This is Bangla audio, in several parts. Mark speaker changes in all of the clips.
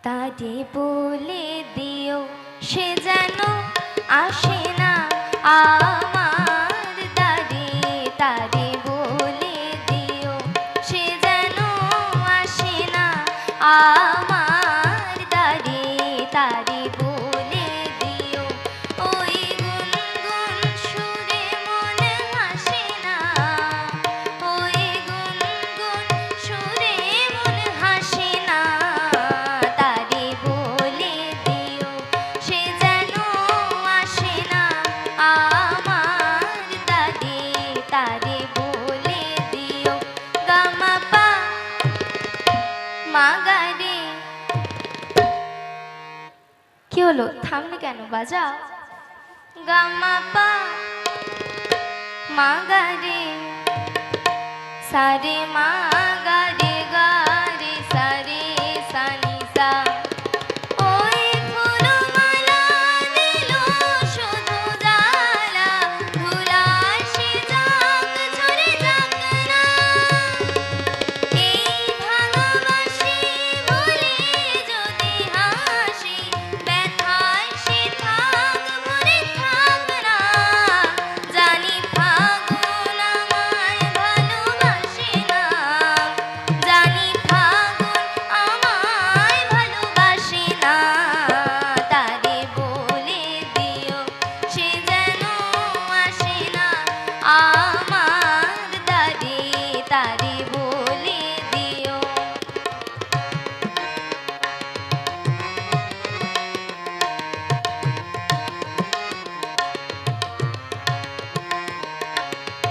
Speaker 1: তারে বলে দিও সে যেন আসে না আমার দ্বারে। তারে বলে দিও সে যেন আসে না আমার দ্বারে। তারে বলে দিও ওই গুনগুন সুরে মনে হাসে না। ওই গুনগুন সুরে মনে হাসে না। তারে বলে দিও সে যেন আসে না আমার দ্বারে। তারে বলে দিও গামা পা মা গা রে। কি হলো, থামলে কেন? বাজাও। গামা পা মা গা রে সারে মা গা রে গা রে সারে সা নি সা। ওই ফুলমালা দিল শুধু জ্বালা, ধুলার সে যাক ঝরে যাক না। এই ভালোবাসি বলে যদি হাসি, ব্যথায় সে থাক ভরে থাক না। জানি ফাগুন আমায় ভালোবাসে না। জানি ফাগুন আমায় ভালোবাসে না। তারে বলে দিও সে যেন আসে না আমার দ্বারে। তারে বলে দিও।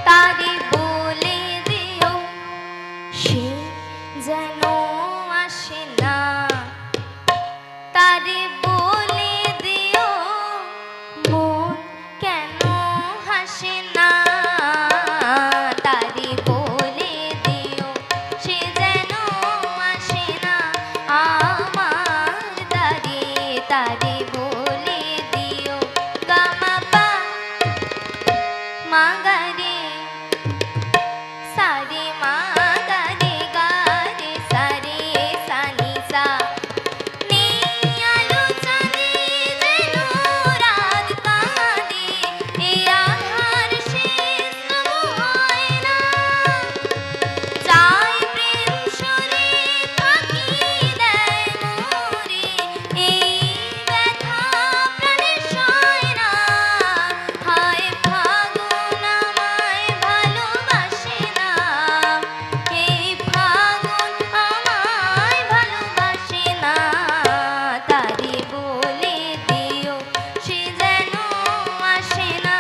Speaker 1: তারে বলে দিও সে যেন আসে না। তারে বলে দিও মন কেন হাসে না। তারে বলে দিও সে যেন আসে না আমার দ্বারে। তারে বলে দিও গামা পা মা গা রে সারে মা গা রে গা রে সারে সা নি সা। নেই আলো চাঁদে যেন রাত কাঁদে, এ আহার শেষ তবু হয় না। চাই প্রেম সুরে ফাঁকি দেয় মোরে, এই ব্যথা প্রাণে সয় না। হায় ফাগুন আমায় ভালোবাসে না। এই ফাগুন আমায় ভালোবাসে না। তারে বলে দিও সে যেন আসে না